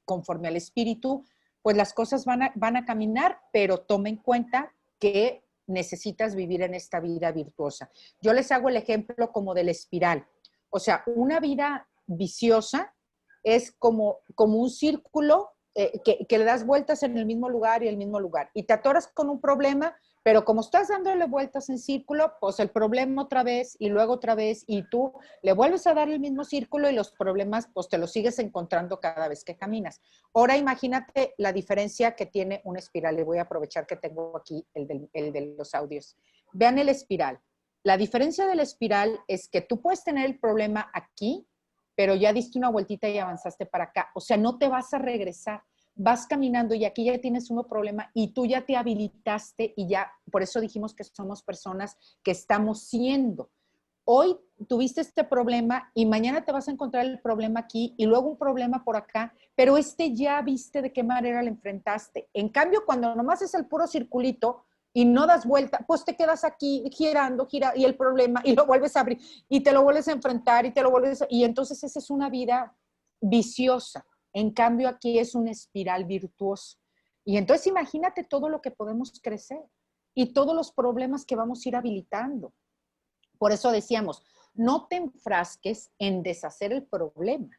conforme al Espíritu, pues las cosas van a caminar, pero toma en cuenta que necesitas vivir en esta vida virtuosa. Yo les hago el ejemplo como de la espiral. O sea, una vida viciosa es como un círculo que le das vueltas en el mismo lugar y el mismo lugar. Y te atoras con un problema, pero como estás dándole vueltas en círculo, pues el problema otra vez y luego otra vez y tú le vuelves a dar el mismo círculo y los problemas pues te los sigues encontrando cada vez que caminas. Ahora imagínate la diferencia que tiene una espiral y voy a aprovechar que tengo aquí el de los audios. Vean el espiral. La diferencia de la espiral es que tú puedes tener el problema aquí, pero ya diste una vueltita y avanzaste para acá. O sea, no te vas a regresar. Vas caminando y aquí ya tienes un problema y tú ya te habilitaste y ya, por eso dijimos que somos personas que estamos siendo. Hoy tuviste este problema y mañana te vas a encontrar el problema aquí y luego un problema por acá, pero ya viste de qué manera lo enfrentaste. En cambio, cuando nomás es el puro circulito y no das vuelta, pues te quedas aquí girando y el problema y lo vuelves a abrir y te lo vuelves a enfrentar y te lo vuelves y entonces esa es una vida viciosa. En cambio, aquí es una espiral virtuosa. Y entonces imagínate todo lo que podemos crecer y todos los problemas que vamos a ir habilitando. Por eso decíamos, no te enfrasques en deshacer el problema.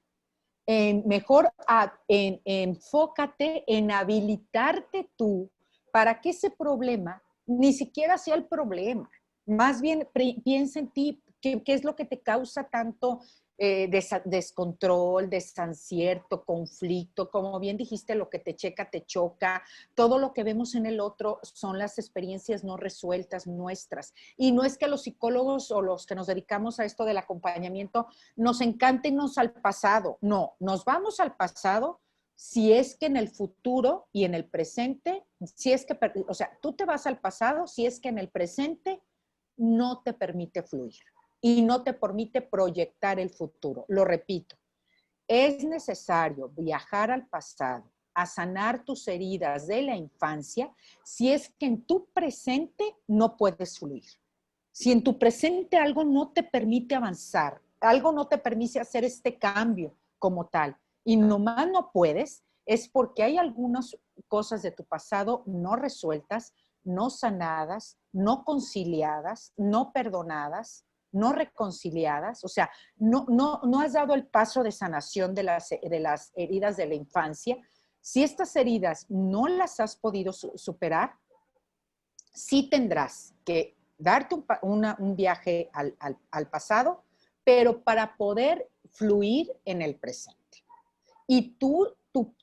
Mejor enfócate en habilitarte tú para que ese problema ni siquiera sea el problema. Más bien piensa en ti, qué es lo que te causa tanto descontrol, desancierto, conflicto, como bien dijiste, lo que te checa, te choca, todo lo que vemos en el otro son las experiencias no resueltas nuestras. Y no es que los psicólogos o los que nos dedicamos a esto del acompañamiento nos encántenos al pasado, no, nos vamos al pasado si es que en el futuro y en el presente, si es que, o sea, tú te vas al pasado si es que en el presente no te permite fluir y no te permite proyectar el futuro. Lo repito, es necesario viajar al pasado, a sanar tus heridas de la infancia, si es que en tu presente no puedes fluir. Si en tu presente algo no te permite avanzar, algo no te permite hacer este cambio como tal, y nomás no puedes, es porque hay algunas cosas de tu pasado no resueltas, no sanadas, no conciliadas, no perdonadas, no reconciliadas, o sea, no has dado el paso de sanación de las heridas de la infancia. Si estas heridas no las has podido superar, sí tendrás que darte un viaje al pasado, pero para poder fluir en el presente. Y tu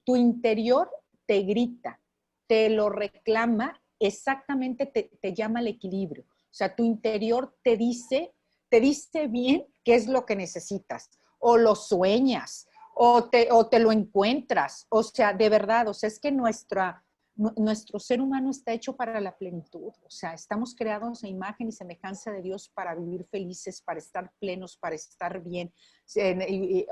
interior te grita, te lo reclama, exactamente te llama al equilibrio. O sea, tu interior te dice bien qué es lo que necesitas, o lo sueñas, o te lo encuentras. O sea, de verdad, o sea, es que nuestro ser humano está hecho para la plenitud, o sea, estamos creados a imagen y semejanza de Dios para vivir felices, para estar plenos, para estar bien.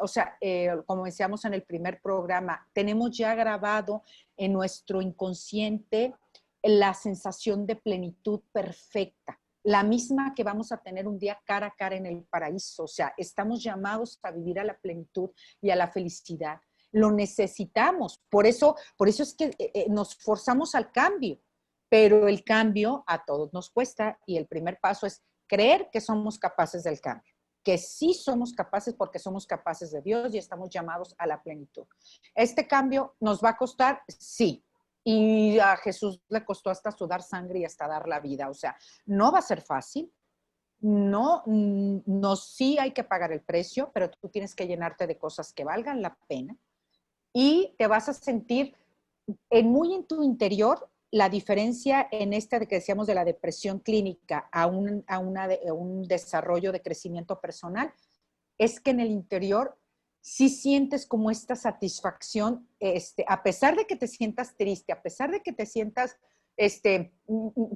O sea, como decíamos en el primer programa, tenemos ya grabado en nuestro inconsciente la sensación de plenitud perfecta, la misma que vamos a tener un día cara a cara en el paraíso. O sea, estamos llamados a vivir a la plenitud y a la felicidad. Lo necesitamos. Por eso es que nos forzamos al cambio, pero el cambio a todos nos cuesta y el primer paso es creer que somos capaces del cambio, que sí somos capaces porque somos capaces de Dios y estamos llamados a la plenitud. ¿Este cambio nos va a costar? Sí. Y a Jesús le costó hasta sudar sangre y hasta dar la vida. O sea, no va a ser fácil. No, sí hay que pagar el precio, pero tú tienes que llenarte de cosas que valgan la pena y te vas a sentir muy en tu interior la diferencia en esta de que decíamos de la depresión clínica a un desarrollo de crecimiento personal, es que en el interior sí sientes como esta satisfacción, a pesar de que te sientas triste, a pesar de que te sientas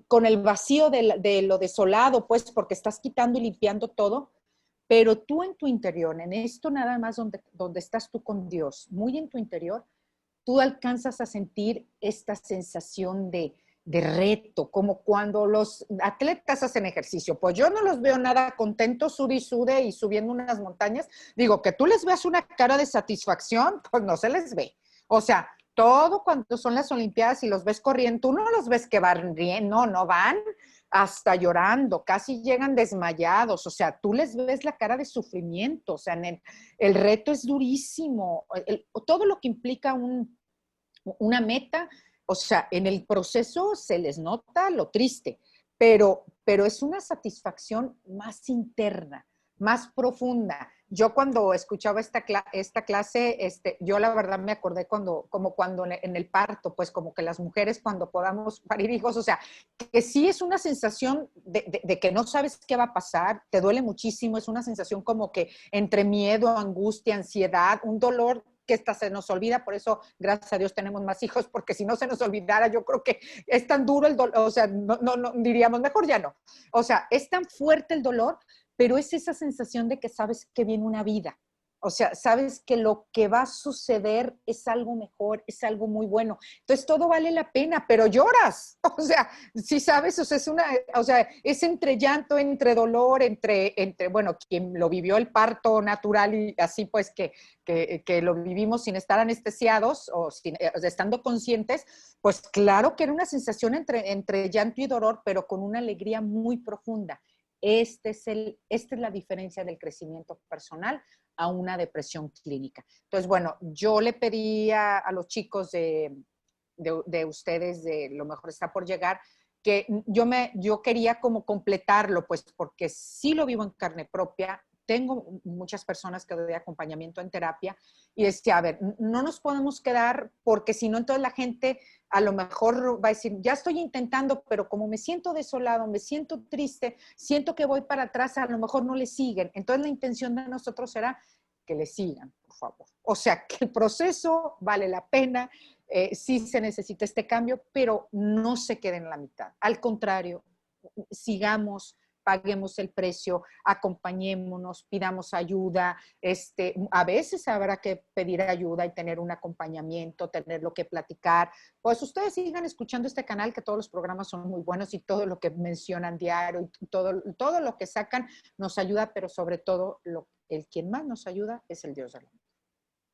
con el vacío de lo desolado, pues porque estás quitando y limpiando todo, pero tú en tu interior, en esto nada más donde estás tú con Dios, muy en tu interior, tú alcanzas a sentir esta sensación de reto, como cuando los atletas hacen ejercicio. Pues yo no los veo nada contentos, sude y sude y subiendo unas montañas. Digo, que tú les veas una cara de satisfacción, pues no se les ve. O sea, todo cuando son las Olimpiadas y los ves corriendo, tú no los ves que van bien, no van hasta llorando, casi llegan desmayados, o sea, tú les ves la cara de sufrimiento, o sea, el reto es durísimo, todo lo que implica una meta, o sea, en el proceso se les nota lo triste, pero es una satisfacción más interna, más profunda. Yo cuando escuchaba esta clase, yo la verdad me acordé como cuando en el parto, pues como que las mujeres cuando podamos parir hijos, o sea, que sí es una sensación de que no sabes qué va a pasar, te duele muchísimo, es una sensación como que entre miedo, angustia, ansiedad, un dolor que esta se nos olvida, por eso gracias a Dios tenemos más hijos, porque si no se nos olvidara, yo creo que es tan duro el dolor, o sea, no diríamos, mejor ya no. O sea, es tan fuerte el dolor, pero es esa sensación de que sabes que viene una vida. O sea, sabes que lo que va a suceder es algo mejor, es algo muy bueno. Entonces todo vale la pena, pero lloras. O sea, sí sabes, o sea, es entre llanto, entre dolor, bueno, quien lo vivió el parto natural y así pues que lo vivimos sin estar anestesiados o estando conscientes, pues claro que era una sensación entre llanto y dolor, pero con una alegría muy profunda. Esta es la diferencia del crecimiento personal a una depresión clínica. Entonces, bueno, yo le pedí a los chicos de ustedes, de Lo Mejor Está por Llegar, que yo quería como completarlo, pues porque sí lo vivo en carne propia. Tengo muchas personas que doy acompañamiento en terapia y decía, a ver, no nos podemos quedar porque si no, entonces la gente a lo mejor va a decir, ya estoy intentando, pero como me siento desolado, me siento triste, siento que voy para atrás, a lo mejor no le siguen. Entonces la intención de nosotros era que le sigan, por favor. O sea, que el proceso vale la pena, sí se necesita este cambio, pero no se queden en la mitad. Al contrario, sigamos, paguemos el precio, acompañémonos, pidamos ayuda. A veces habrá que pedir ayuda y tener un acompañamiento, tener lo que platicar. Pues ustedes sigan escuchando este canal, que todos los programas son muy buenos y todo lo que mencionan diario y todo lo que sacan nos ayuda, pero sobre todo quien más nos ayuda es el Dios del amor.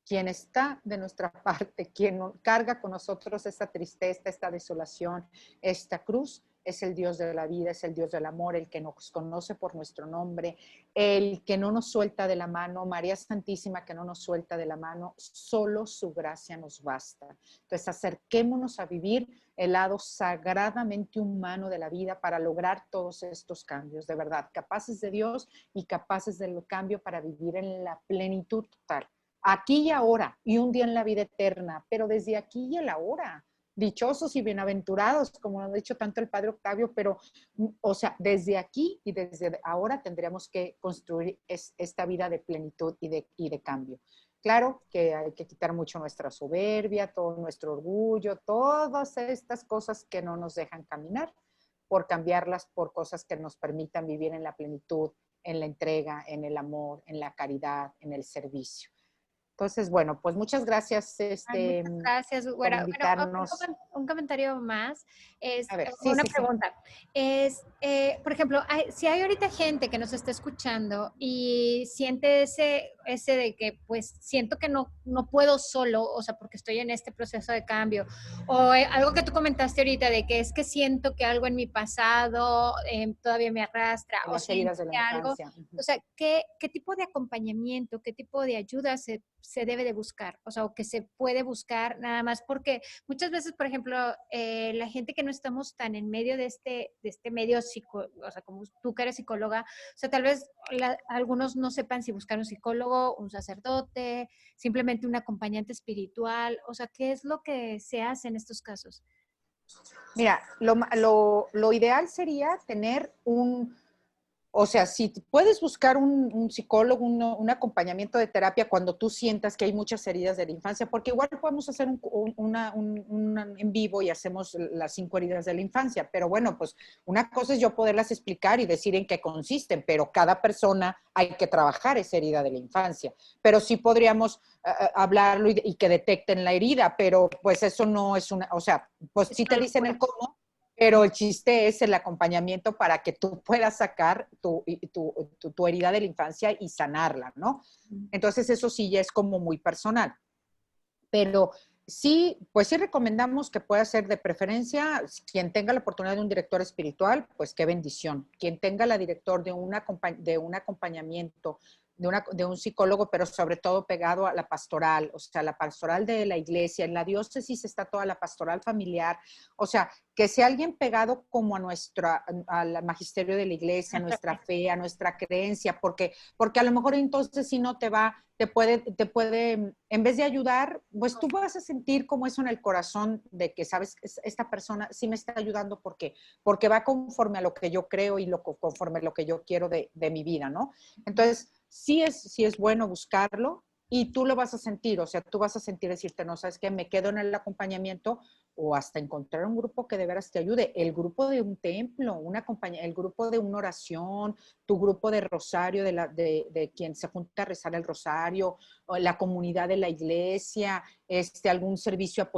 Quien está de nuestra parte, quien carga con nosotros esta tristeza, esta desolación, esta cruz, es el Dios de la vida, es el Dios del amor, el que nos conoce por nuestro nombre, el que no nos suelta de la mano, María Santísima que no nos suelta de la mano, solo su gracia nos basta. Entonces acerquémonos a vivir el lado sagradamente humano de la vida para lograr todos estos cambios, de verdad, capaces de Dios y capaces del cambio para vivir en la plenitud total. Aquí y ahora, y un día en la vida eterna, pero desde aquí y el ahora. Dichosos y bienaventurados, como lo ha dicho tanto el Padre Octavio, pero, o sea, desde aquí y desde ahora tendríamos que construir esta vida de plenitud y de cambio. Claro que hay que quitar mucho nuestra soberbia, todo nuestro orgullo, todas estas cosas que no nos dejan caminar, por cambiarlas por cosas que nos permitan vivir en la plenitud, en la entrega, en el amor, en la caridad, en el servicio. Entonces, bueno, pues muchas gracias Ay, muchas gracias, por güera. Bueno, invitarnos. un comentario más, es A ver, sí, una sí, sí. pregunta. Por ejemplo, si hay ahorita gente que nos está escuchando y siente ese de que, pues, siento que no puedo solo, o sea, porque estoy en este proceso de cambio, o algo que tú comentaste ahorita de que es que siento que algo en mi pasado todavía me arrastra, En o las siento heridas de la que algo, infancia. o sea, ¿qué tipo de acompañamiento, qué tipo de ayuda se debe de buscar? O sea, o que se puede buscar nada más, porque muchas veces, por ejemplo, la gente que no estamos tan en medio de este medio, o sea, como tú que eres psicóloga, o sea, tal vez algunos no sepan si buscar un psicólogo, un sacerdote, simplemente un acompañante espiritual, o sea, ¿qué es lo que se hace en estos casos? Mira, lo ideal sería tener o sea, si puedes buscar un psicólogo, un acompañamiento de terapia cuando tú sientas que hay muchas heridas de la infancia, porque igual podemos hacer un en vivo y hacemos las 5 heridas de la infancia, pero bueno, pues una cosa es yo poderlas explicar y decir en qué consisten, pero cada persona hay que trabajar esa herida de la infancia, pero sí podríamos hablarlo y que detecten la herida, pero pues eso no es o sea, pues Es sí te una dicen locura. el cómo, pero el chiste es el acompañamiento para que tú puedas sacar tu herida de la infancia y sanarla, ¿no? Entonces eso sí ya es como muy personal. Pero sí, pues sí recomendamos que pueda ser de preferencia quien tenga la oportunidad de un director espiritual, pues qué bendición. Quien tenga la director de un acompañamiento, de un psicólogo, pero sobre todo pegado a la pastoral, o sea, la pastoral de la iglesia, en la diócesis está toda la pastoral familiar, o sea, que sea alguien pegado como al magisterio de la iglesia, a nuestra fe, a nuestra creencia, porque a lo mejor entonces si no te puede, en vez de ayudar, pues tú vas a sentir como eso en el corazón de que, sabes, esta persona sí me está ayudando porque va conforme a lo que yo creo y conforme a lo que yo quiero de mi vida, ¿no? Entonces, sí es bueno buscarlo y tú lo vas a sentir, o sea, tú vas a sentir decirte, no, sabes qué, me quedo en el acompañamiento o hasta encontrar un grupo que de veras te ayude, el grupo de un templo, el grupo de una oración, tu grupo de rosario, de quien se junta a rezar el rosario, o la comunidad de la iglesia, algún servicio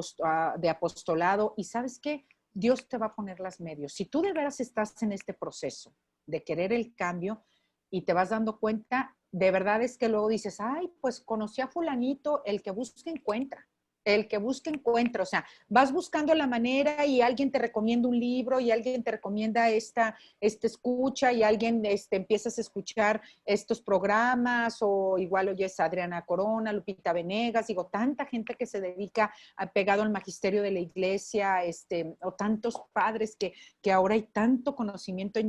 de apostolado, y ¿sabes qué? Dios te va a poner las medios. Si tú de veras estás en este proceso de querer el cambio y te vas dando cuenta, de verdad es que luego dices, ay, pues conocí a fulanito, el que busca encuentra. el que busca encuentra, o sea, vas buscando la manera y alguien te recomienda un libro y alguien te recomienda esta escucha y alguien empiezas a escuchar estos programas o igual oyes a Adriana Corona, Lupita Venegas, digo, tanta gente que se dedica pegado al magisterio de la iglesia, o tantos padres que ahora hay tanto conocimiento,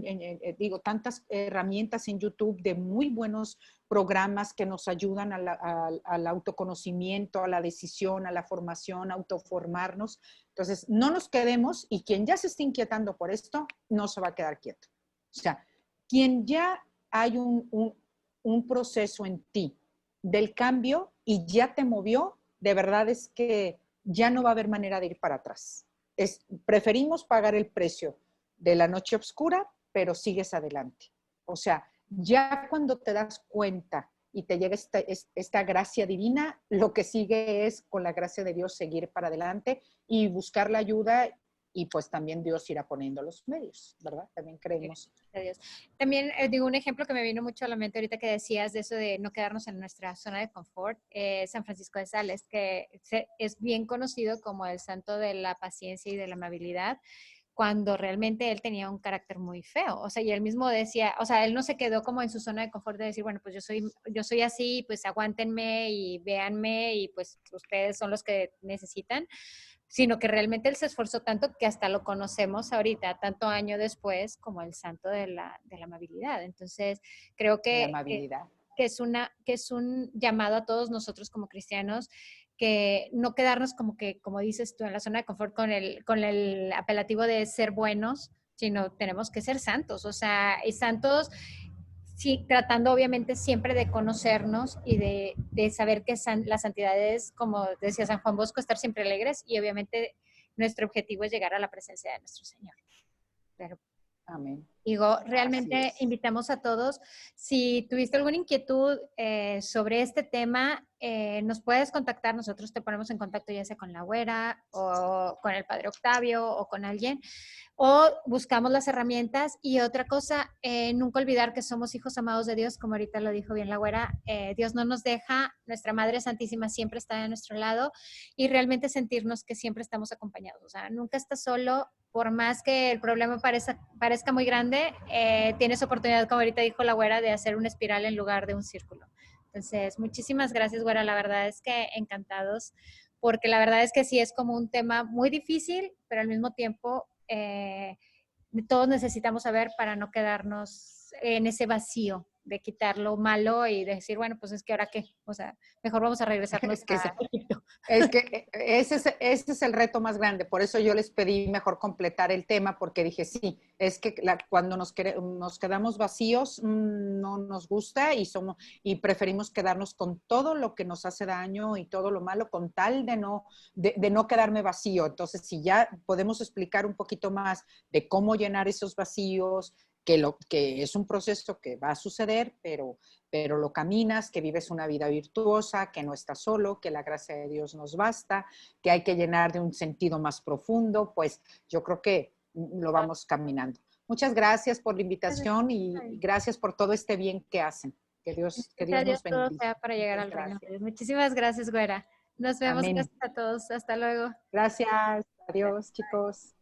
digo, tantas herramientas en YouTube de muy buenos programas que nos ayudan al autoconocimiento, a la decisión, a la formación, a autoformarnos. Entonces, no nos quedemos y quien ya se esté inquietando por esto, no se va a quedar quieto. O sea, quien ya hay un proceso en ti del cambio y ya te movió, de verdad es que ya no va a haber manera de ir para atrás. Preferimos pagar el precio de la noche oscura, pero sigues adelante. O sea, ya cuando te das cuenta y te llega esta gracia divina, lo que sigue es con la gracia de Dios seguir para adelante y buscar la ayuda y pues también Dios irá poniendo los medios, ¿verdad? También creemos. Dios. También digo un ejemplo que me vino mucho a la mente ahorita que decías de eso de no quedarnos en nuestra zona de confort, San Francisco de Sales, que es bien conocido como el santo de la paciencia y de la amabilidad, cuando realmente él tenía un carácter muy feo. O sea, y él mismo decía, o sea, él no se quedó como en su zona de confort de decir, bueno, pues yo soy así, pues aguántenme y véanme y pues ustedes son los que necesitan, sino que realmente él se esforzó tanto que hasta lo conocemos ahorita, tanto año después, como el santo de la amabilidad. Entonces, creo De que, amabilidad. que es un llamado a todos nosotros como cristianos, que no quedarnos como que, como dices tú, en la zona de confort con el apelativo de ser buenos, sino tenemos que ser santos, o sea, y santos, sí, tratando obviamente siempre de conocernos y de saber que la santidad es, como decía San Juan Bosco, estar siempre alegres y obviamente nuestro objetivo es llegar a la presencia de nuestro Señor. Pero Amén. digo, realmente invitamos a todos, si tuviste alguna inquietud sobre este tema, nos puedes contactar, nosotros te ponemos en contacto ya sea con la güera o con el padre Octavio o con alguien, o buscamos las herramientas. Y otra cosa, nunca olvidar que somos hijos amados de Dios, como ahorita lo dijo bien la güera, Dios no nos deja, nuestra Madre Santísima siempre está a nuestro lado y realmente sentirnos que siempre estamos acompañados, o sea, nunca estás solo, por más que el problema parezca muy grande, tienes oportunidad, como ahorita dijo la güera, de hacer una espiral en lugar de un círculo. Entonces, muchísimas gracias, güera, la verdad es que encantados, porque la verdad es que sí es como un tema muy difícil, pero al mismo tiempo todos necesitamos saber para no quedarnos en ese vacío de quitar lo malo y decir, bueno, pues es que ahora qué, o sea, mejor vamos a regresarnos a Egipto. Es que ese es el reto más grande, por eso yo les pedí mejor completar el tema, porque dije, sí, es que cuando nos quedamos vacíos, no nos gusta y preferimos quedarnos con todo lo que nos hace daño y todo lo malo, con tal de no quedarme vacío. Entonces, si ya podemos explicar un poquito más de cómo llenar esos vacíos, que es un proceso que va a suceder, pero lo caminas, que vives una vida virtuosa, que no estás solo, que la gracia de Dios nos basta, que hay que llenar de un sentido más profundo, pues yo creo que lo vamos caminando. Muchas gracias por la invitación y gracias por todo este bien que hacen. Que Dios nos bendiga. Todo sea para llegar al reino de Dios. Muchísimas gracias, güera. Nos vemos. Amén. Gracias a todos. Hasta luego. Gracias. Adiós, chicos.